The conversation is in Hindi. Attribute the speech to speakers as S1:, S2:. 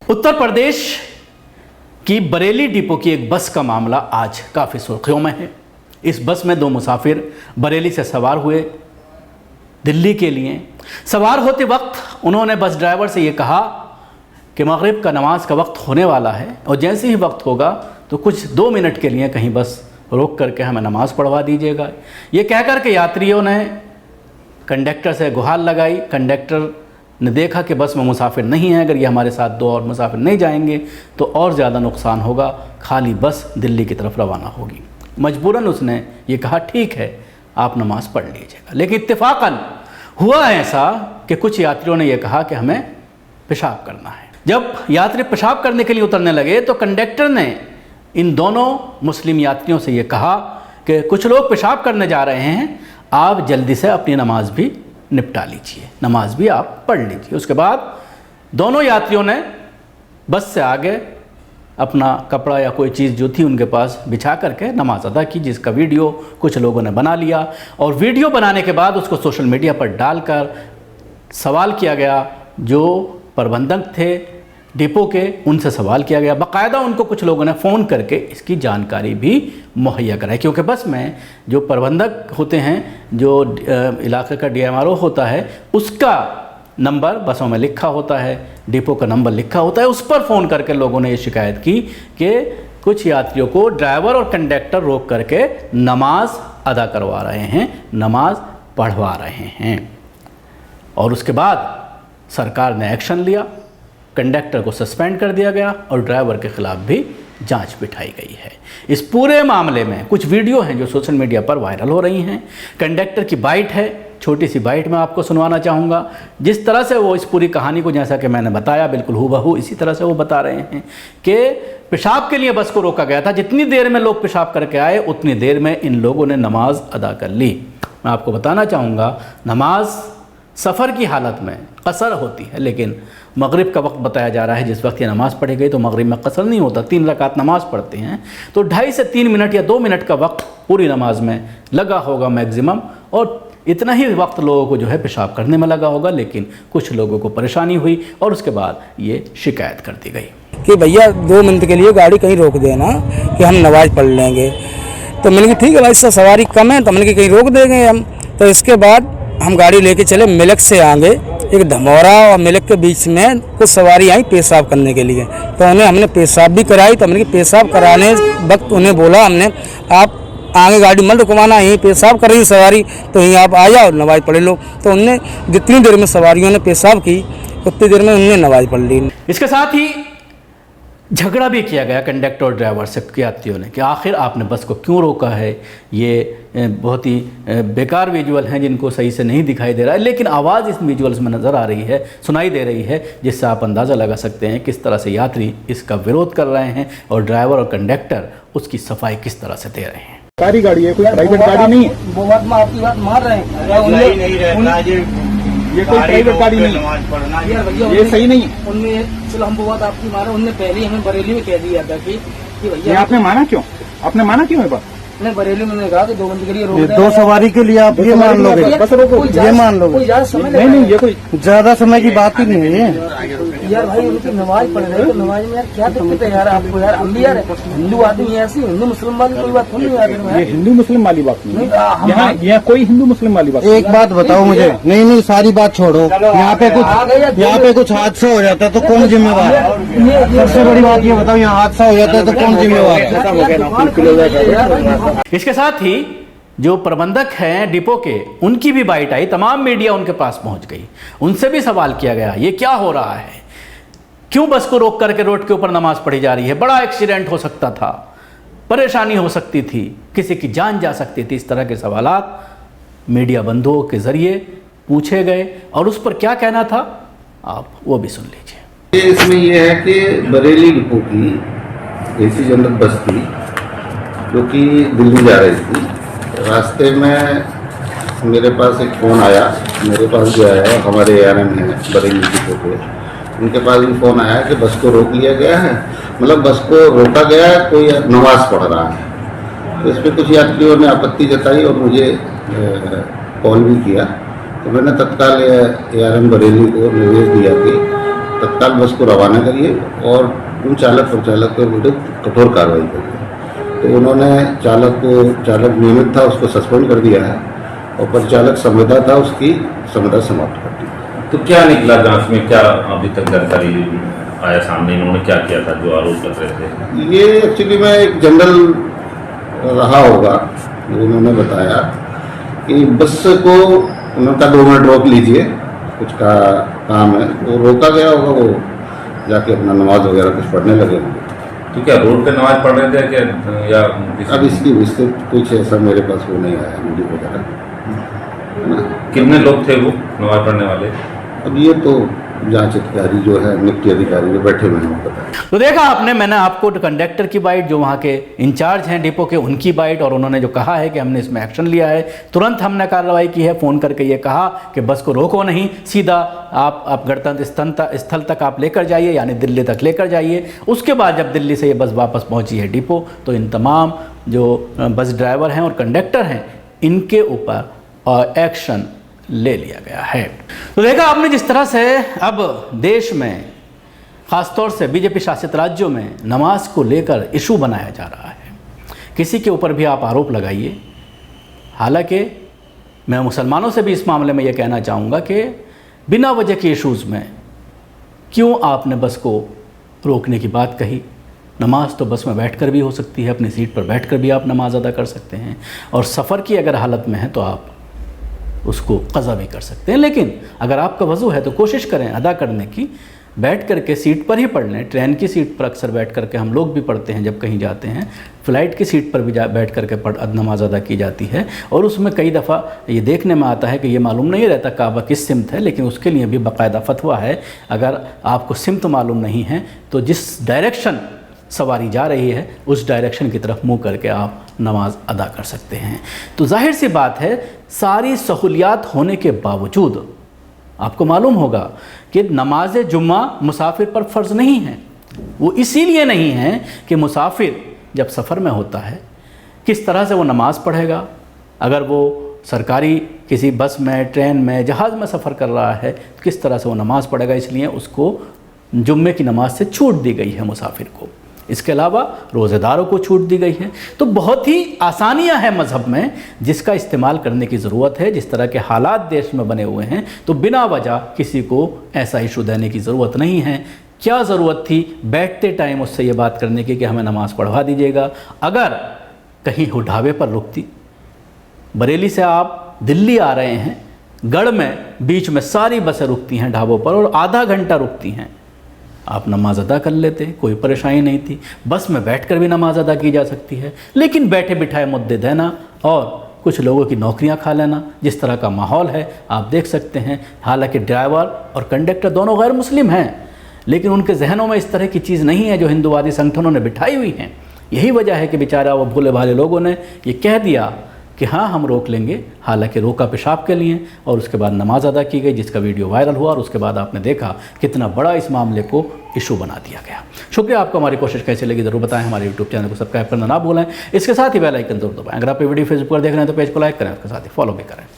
S1: उत्तर प्रदेश की बरेली डिपो की एक बस का मामला आज काफ़ी सुर्खियों में है। इस बस में दो मुसाफिर बरेली से सवार हुए दिल्ली के लिए। सवार होते वक्त उन्होंने बस ड्राइवर से ये कहा कि मगरिब का नमाज का वक्त होने वाला है और जैसे ही वक्त होगा तो कुछ 2 मिनट के लिए कहीं बस रोक करके हमें नमाज़ पढ़वा दीजिएगा। ये कह कर के यात्रियों ने कंडक्टर से गुहार लगाई। कंडक्टर ने देखा कि बस में मुसाफिर नहीं है, अगर ये हमारे साथ 2 और मुसाफिर नहीं जाएंगे तो और ज़्यादा नुकसान होगा, खाली बस दिल्ली की तरफ रवाना होगी। मजबूरन उसने ये कहा ठीक है आप नमाज़ पढ़ लीजिएगा। लेकिन इत्तेफाकन हुआ ऐसा कि कुछ यात्रियों ने यह कहा कि हमें पेशाब करना है। जब यात्री पेशाब करने के लिए उतरने लगे तो कंडक्टर ने इन दोनों मुस्लिम यात्रियों से ये कहा कि कुछ लोग पेशाब करने जा रहे हैं, आप जल्दी से अपनी नमाज भी निपटा लीजिए, नमाज भी आप पढ़ लीजिए। उसके बाद दोनों यात्रियों ने बस से आगे अपना कपड़ा या कोई चीज़ जो थी उनके पास बिछा करके नमाज अदा की, जिसका वीडियो कुछ लोगों ने बना लिया और वीडियो बनाने के बाद उसको सोशल मीडिया पर डालकर सवाल किया गया। जो प्रबंधक थे डिपो के उनसे सवाल किया गया, बाकायदा उनको कुछ लोगों ने फ़ोन करके इसकी जानकारी भी मुहैया कराई, क्योंकि बस में जो प्रबंधक होते हैं, जो इलाके का DMRO होता है, उसका नंबर बसों में लिखा होता है, डिपो का नंबर लिखा होता है। उस पर फ़ोन करके लोगों ने ये शिकायत की कि कुछ यात्रियों को ड्राइवर और कंडक्टर रोक करके नमाज अदा करवा रहे हैं, नमाज पढ़वा रहे हैं। और उसके बाद सरकार ने एक्शन लिया, कंडक्टर को सस्पेंड कर दिया गया और ड्राइवर के खिलाफ भी जांच बिठाई गई है। इस पूरे मामले में कुछ वीडियो हैं जो सोशल मीडिया पर वायरल हो रही हैं। कंडक्टर की बाइट है, छोटी सी बाइट मैं आपको सुनवाना चाहूँगा। जिस तरह से वो इस पूरी कहानी को, जैसा कि मैंने बताया, बिल्कुल हूबहू इसी तरह से वो बता रहे हैं कि पेशाब के लिए बस को रोका गया था, जितनी देर में लोग पेशाब करके आए उतनी देर में इन लोगों ने नमाज अदा कर ली। मैं आपको बताना चाहूँगा, नमाज सफ़र की हालत में कसर होती है, लेकिन मगरिब का वक्त बताया जा रहा है, जिस वक्त ये नमाज़ पढ़ी गई तो मगरिब में कसर नहीं होता, 3 रकात नमाज़ पढ़ते हैं तो 2.5 से 3 मिनट या 2 मिनट का वक्त पूरी नमाज में लगा होगा मैक्सिमम, और इतना ही वक्त लोगों को जो है पेशाब करने में लगा होगा। लेकिन कुछ लोगों को परेशानी हुई और उसके बाद ये शिकायत कर दी गई
S2: कि भैया 2 मिनट के लिए गाड़ी कहीं रोक देना कि हम नमाज पढ़ लेंगे। तो मैंने कहा ठीक है भाई, इससे सवारी कम है, तो मैंने कहीं रोक देंगे हम। तो इसके बाद हम गाड़ी लेके चले मिलक से आगे, एक धमौरा और मिलक के बीच में कुछ सवारी आई पेशाब करने के लिए। तो उन्हें हमने पेशाब भी कराई। तो हमने पेशाब कराने वक्त उन्हें बोला हमने, आप आगे गाड़ी मत रुकवाना, यहीं पेशाब कर रही सवारी, तो यहीं आप आ जाओ नमाज पढ़ लो। तो उनने जितनी देर में सवारियों ने पेशाब की उतनी देर में उनने नमाज पढ़ ली।
S1: इसके साथ ही झगड़ा भी किया गया कंडक्टर और ड्राइवर से यात्रियों ने कि आखिर आपने बस को क्यों रोका है। ये बहुत ही बेकार विजुअल हैं जिनको सही से नहीं दिखाई दे रहा है, लेकिन आवाज़ इस विजुअल्स में नज़र आ रही है, सुनाई दे रही है, जिससे आप अंदाज़ा लगा सकते हैं किस तरह से यात्री इसका विरोध कर रहे हैं और ड्राइवर और कंडक्टर उसकी सफाई किस तरह से दे रहे हैं।
S3: सरकारी गाड़ी है, कोई प्राइवेट गाड़ी नहीं है।
S2: वो बात में आपकी बात मार रहे हैं,
S3: ये कोई प्राइवेट गाड़ी नहीं है, ये सही नहीं है।
S2: उनमें चलो हम वो बात आपकी मारे, उनने पहले ही हमें बरेली में कह दिया था कि भैया
S3: आपने माना क्यों? आपने माना क्यों है बात?
S2: नहीं, बरेली में उन्होंने कहा कि 2 मिनट के लिए रोक
S4: 2 सवारी के लिए आप ये मान लोगे,
S3: बस रोको,
S4: ये मान लोगे।
S3: नहीं, ये कोई
S4: ज्यादा समय की बात ही नहीं है
S2: यार। भाई उनकी नमाज पढ़ रहे तो नमाज में यार क्या दिक्कत है यार आपको? यार हम भी यार हिंदू आदमी है, ऐसी हिंदू मुस्लिम वाली कोई बात थोड़ी है।
S3: ये हिंदू मुस्लिम वाली बात नहीं है, यहाँ कोई हिंदू मुस्लिम वाली बात।
S4: एक बात बताओ मुझे, नहीं सारी बात छोड़ो, यहाँ पे कुछ हादसा हो जाता है तो कौन जिम्मेवार है? सबसे बड़ी बात ये बताओ, यहाँ हादसा हो जाता है तो कौन जिम्मेवार है?
S1: इसके साथ ही जो प्रबंधक हैं डिपो के, उनकी भी बाइट आई, तमाम मीडिया उनके पास पहुंच गई, उनसे भी सवाल किया गया ये क्या हो रहा है, क्यों बस को रोक करके रोड के ऊपर नमाज पढ़ी जा रही है, बड़ा एक्सीडेंट हो सकता था, परेशानी हो सकती थी, किसी की जान जा सकती थी। इस तरह के सवालात मीडिया बंधुओं के जरिए पूछे गए और उस पर क्या कहना था आप वो भी सुन लीजिए।
S5: इसमें यह है कि बरेली डिपो की AC जनरल बस थी जो कि दिल्ली जा रही थी। रास्ते में मेरे पास एक फ़ोन आया, मेरे पास जो है हमारे ARM है बरेली डिपो पे, उनके पास भी फ़ोन आया कि बस को रोक लिया गया है, मतलब बस को रोका गया है, कोई नमाज पढ़ रहा है। तो इस पर कुछ यात्रियों ने आपत्ति जताई और मुझे कॉल भी किया। तो मैंने तत्काल ARM बरेली को निर्देश दिया कि तत्काल बस को रवाना करिए और उन चालक परिचालक के विरुद्ध कठोर कार्रवाई करिए। तो उन्होंने चालक नियमित था उसको सस्पेंड कर दिया है और परिचालक संविदा था उसकी संविदा समाप्त कर दी।
S6: तो क्या निकला जांच में, क्या अभी तक जानकारी आया सामने, इन्होंने क्या किया था जो आरोप लग रहे थे?
S5: ये एक्चुअली में एक जनरल रहा होगा, उन्होंने बताया कि बस को उन्होंने कहा 2 मिनट रोक लीजिए, कुछ का काम है, वो रोका गया होगा, वो जाके अपना नमाज वगैरह कुछ पढ़ने लगे होंगे।
S6: तो क्या रोड पे नमाज पढ़ रहे थे क्या, या
S5: अब इससे कुछ ऐसा मेरे पास वो नहीं आया वीडियो वगैरह, है ना।
S6: कितने लोग थे वो नमाज पढ़ने वाले?
S5: अब ये तो जांच अधिकारी जो है, नियुक्त अधिकारी जो बैठे हुए हैं वो बताएं।
S1: तो देखा आपने, मैंने आपको कंडक्टर की बाइट, जो वहाँ के इंचार्ज हैं डिपो के, उनकी बाइट, और उन्होंने जो कहा है कि हमने इसमें एक्शन लिया है, तुरंत हमने कार्रवाई की है, फ़ोन करके ये कहा कि बस को रोको नहीं, सीधा आप गणतंत्र स्थल तक आप लेकर जाइए, यानी दिल्ली तक लेकर जाइए। उसके बाद जब दिल्ली से ये बस वापस पहुँची है डिपो, तो इन तमाम जो बस ड्राइवर हैं और कंडक्टर हैं, इनके ऊपर एक्शन ले लिया गया है। तो देखा आपने जिस तरह से अब देश में, ख़ासतौर से बीजेपी शासित राज्यों में, नमाज को लेकर इशू बनाया जा रहा है। किसी के ऊपर भी आप आरोप लगाइए। हालांकि मैं मुसलमानों से भी इस मामले में ये कहना चाहूँगा कि बिना वजह के इशूज़ में क्यों आपने बस को रोकने की बात कही। नमाज तो बस में बैठकर भी हो सकती है, अपनी सीट पर बैठकर भी आप नमाज अदा कर सकते हैं, और सफ़र की अगर हालत में है तो आप उसको क़ज़ा भी कर सकते हैं। लेकिन अगर आपका वज़ू है तो कोशिश करें अदा करने की, बैठ कर के सीट पर ही पढ़ लें। ट्रेन की सीट पर अक्सर बैठ कर के हम लोग भी पढ़ते हैं जब कहीं जाते हैं, फ़्लाइट की सीट पर भी बैठ कर के नमाज अदा की जाती है, और उसमें कई दफ़ा ये देखने में आता है कि ये मालूम नहीं रहता काबा किस सिमत है, लेकिन उसके लिए भी बाकायदा फतवा है। अगर आपको सिमत मालूम नहीं है तो जिस डायरेक्शन सवारी जा रही है उस डायरेक्शन की तरफ मुँह करके आप नमाज अदा कर सकते हैं। तो जाहिर सी बात है, सारी सहूलियात होने के बावजूद आपको मालूम होगा कि नमाज जुम्मा मुसाफिर पर फ़र्ज़ नहीं है। वो इसीलिए नहीं है कि मुसाफिर जब सफ़र में होता है किस तरह से वो नमाज़ पढ़ेगा। अगर वो सरकारी किसी बस में, ट्रेन में, जहाज़ में सफ़र कर रहा है तो किस तरह से वो नमाज़ पढ़ेगा, इसलिए उसको जुम्मे की नमाज से छूट दी गई है मुसाफिर को। इसके अलावा रोज़ेदारों को छूट दी गई है। तो बहुत ही आसानियां हैं मज़हब में, जिसका इस्तेमाल करने की ज़रूरत है। जिस तरह के हालात देश में बने हुए हैं, तो बिना वजह किसी को ऐसा इशू देने की ज़रूरत नहीं है। क्या ज़रूरत थी बैठते टाइम उससे ये बात करने की कि हमें नमाज़ पढ़वा दीजिएगा। अगर कहीं वो ढाबे पर रुकती, बरेली से आप दिल्ली आ रहे हैं, गढ़ में बीच में सारी बसें रुकती हैं ढाबों पर और आधा घंटा रुकती हैं, आप नमाज अदा कर लेते, कोई परेशानी नहीं थी। बस में बैठकर भी नमाज अदा की जा सकती है। लेकिन बैठे बिठाए मुद्दे देना और कुछ लोगों की नौकरियां खा लेना, जिस तरह का माहौल है आप देख सकते हैं। हालांकि ड्राइवर और कंडक्टर दोनों गैर मुस्लिम हैं, लेकिन उनके जहनों में इस तरह की चीज़ नहीं है जो हिंदूवादी संगठनों ने बिठाई हुई हैं। यही वजह है कि बेचारा वो भोले भाले लोगों ने ये कह दिया कि हाँ हम रोक लेंगे। हालांकि रोका पेशाब के लिए, और उसके बाद नमाज अदा की गई, जिसका वीडियो वायरल हुआ, और उसके बाद आपने देखा कितना बड़ा इस मामले को इशू बना दिया गया। शुक्रिया। आपको हमारी कोशिश कैसी लगी ज़रूर बताएं। हमारे यूट्यूब चैनल को सब्सक्राइब करना ना भूलें। इसके साथ ही बेल आइकन जरूर दबाएं। अगर आप ये वीडियो फेसबुक पर देख रहे हैं तो पेज को लाइक करें, उसके साथ ही फॉलो भी करें।